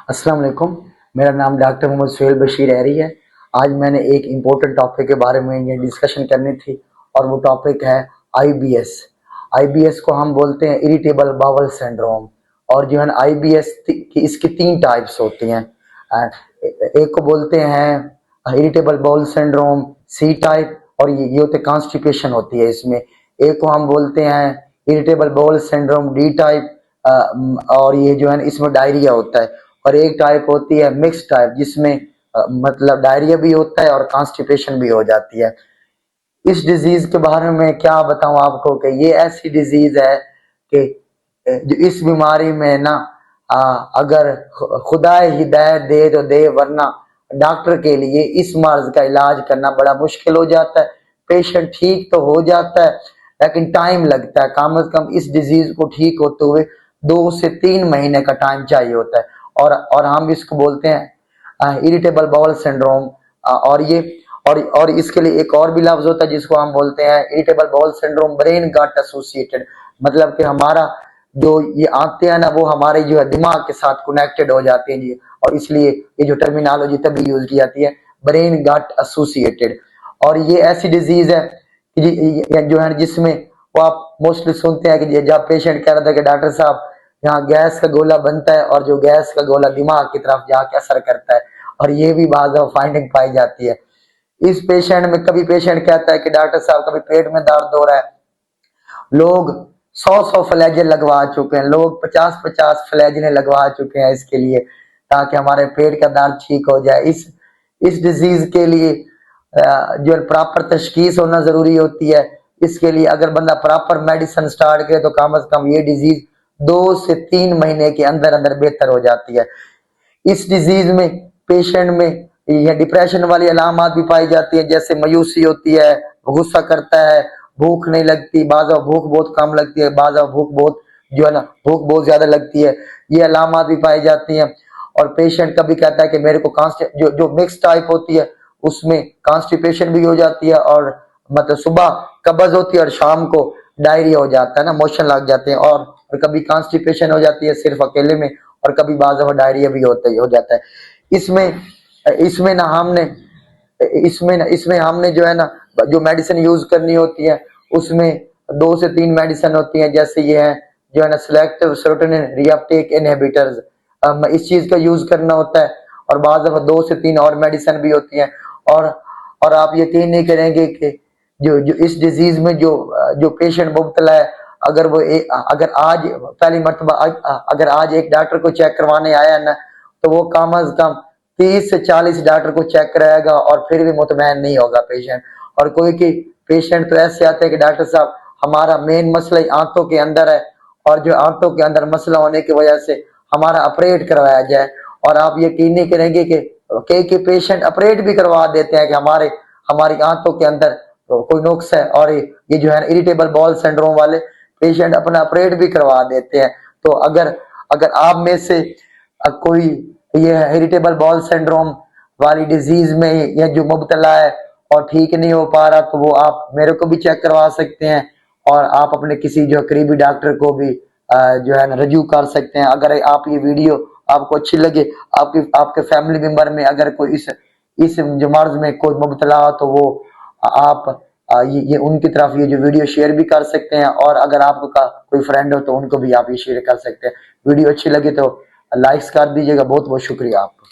अस्सलाम वालेकुम। मेरा नाम डॉक्टर मोहम्मद सुहेल बशीर एरी है। आज मैंने एक इम्पोर्टेंट टॉपिक के बारे में ये डिस्कशन करनी थी और वो टॉपिक है आईबीएस। आईबीएस को हम बोलते हैं इरिटेबल बाउल सिंड्रोम। और जो है ना आईबीएस की इसकी तीन टाइप्स होती हैं। एक को बोलते हैं irritable bowel syndrome C type, और ये होते कॉन्स्टिपेशन होती है इसमें। एक को हम बोलते हैं irritable bowel syndrome D type, और ये जो है ना इसमें डायरिया होता है। और एक टाइप होती है मिक्स टाइप, जिसमें मतलब डायरिया भी होता है और कॉन्स्टिपेशन भी हो जाती है। इस डिजीज के बारे में क्या बताऊं आपको कि ये ऐसी डिजीज है कि जो इस बीमारी में ना अगर खुदा हिदायत दे तो दे, वरना डॉक्टर के लिए इस मर्ज का इलाज करना बड़ा मुश्किल हो जाता है। पेशेंट ठीक तो हो जाता है लेकिन टाइम लगता है। कम से कम इस डिजीज को ठीक होते हुए 2 से 3 महीने का टाइम चाहिए होता है। और हम इसको बोलते हैं इरिटेबल बाउल सिंड्रोम। और ये और इसके लिए एक और भी लफ्ज होता है जिसको हम बोलते हैं इरिटेबल बाउल सिंड्रोम ब्रेन गट एसोसिएटेड। मतलब कि हमारा जो ये आते हैं ना वो हमारे जो है दिमाग के साथ कनेक्टेड हो जाते हैं जी। और इसलिए ये जो टर्मिनोलॉजी तभी यूज की जाती है, ब्रेन गट एसोसिएटेड। और ये ऐसी डिजीज है कि जो है जिसमें वो आप मोस्टली सुनते हैं कि जब पेशेंट कह रहा था कि डॉक्टर साहब यहाँ गैस का गोला बनता है और जो गैस का गोला दिमाग की तरफ जाके असर करता है, और ये भी बाद फाइंडिंग पाई जाती है इस पेशेंट में। कभी पेशेंट कहता है कि डॉक्टर साहब कभी पेट में दर्द हो रहा है। लोग 100 फ्लैजें लगवा चुके हैं, लोग 50 फ्लैजें लगवा चुके हैं इसके लिए, ताकि हमारे पेट का दर्द ठीक हो जाए। इस डिजीज के लिए जो प्रॉपर तशखीस होना जरूरी होती है। इसके लिए अगर बंदा प्रॉपर मेडिसिन स्टार्ट करे तो कम से कम ये डिजीज 2 से 3 महीने के अंदर अंदर बेहतर हो जाती है। इस डिजीज में पेशेंट में या डिप्रेशन वाली अलामत भी पाई जाती है, जैसे मायूसी होती है, गुस्सा करता है, भूख नहीं लगती, बाज़ भूख बहुत कम लगती है, बाज़ भूख बहुत जो है ना भूख बहुत ज्यादा लगती है। ये अलामत भी पाई जाती हैं। और पेशेंट कभी कहता है कि मेरे को जो मिक्स टाइप होती है उसमें कॉन्स्टिपेशन भी हो जाती है, और मतलब सुबह कब्ज होती है और शाम को डायरिया हो जाता है ना, मोशन लग जाते हैं। और कभी कॉन्स्टिपेशन हो जाती है सिर्फ अकेले में, और कभी बाज़ डायरिया भी हो जाता है। इसमें इसमें ना हमने इसमें हमने जो है ना जो मेडिसिन यूज करनी होती है उसमें 2 से 3 मेडिसिन होती हैं। जैसे ये है जो है ना सिलेक्टिव सेरोटोनिन रीअपटेक इनहिबिटर्स, इस चीज का यूज करना होता है। और बाद दफा 2 से 3 और मेडिसिन भी होती हैं। और और आप यकीन नहीं करेंगे कि जो जो इस डिजीज में जो पेशेंट मुब्तला है, अगर आज पहली मरतबा अगर आज एक डॉक्टर को चेक करवाने आया ना, तो वो कम अज कम 30 से 40 डॉक्टर को चेक कराएगा और फिर भी मुतमैन नहीं होगा पेशेंट। और कोई की पेशेंट तो ऐसे आते हैं कि डॉक्टर साहब हमारा मेन मसला ही आंतों के अंदर है, और जो आंतों के अंदर मसला होने की वजह से हमारा ऑपरेट करवाया जाए। और आप यकीन नहीं करेंगे कि कई पेशेंट ऑपरेट भी करवा देते हैं कि हमारी आंतों के अंदर कोई नुक्स है। और ये जो है इरिटेबल बाउल सिंड्रोम वाले पेशेंट अपना ऑपरेट भी करवा देते हैं। तो अगर अगर आप में से कोई ये इरिटेबल बाउल सिंड्रोम वाली डिजीज में या जो मुब्तला है और ठीक नहीं हो पा रहा, तो वो आप मेरे को भी चेक करवा सकते हैं, और आप अपने किसी जो करीबी डॉक्टर को भी जो है ना रजू कर सकते हैं। अगर आप ये वीडियो आपको अच्छी लगे, आपके फैमिली मेंबर में अगर कोई इस जो मर्ज में कोई मुब्तला हो, तो वो आप ये उनकी तरफ ये जो वीडियो शेयर भी कर सकते हैं। और अगर आपका कोई फ्रेंड हो तो उनको भी आप ये शेयर कर सकते हैं। वीडियो अच्छी लगी तो लाइक्स कर दीजिएगा। बहुत बहुत शुक्रिया आपका।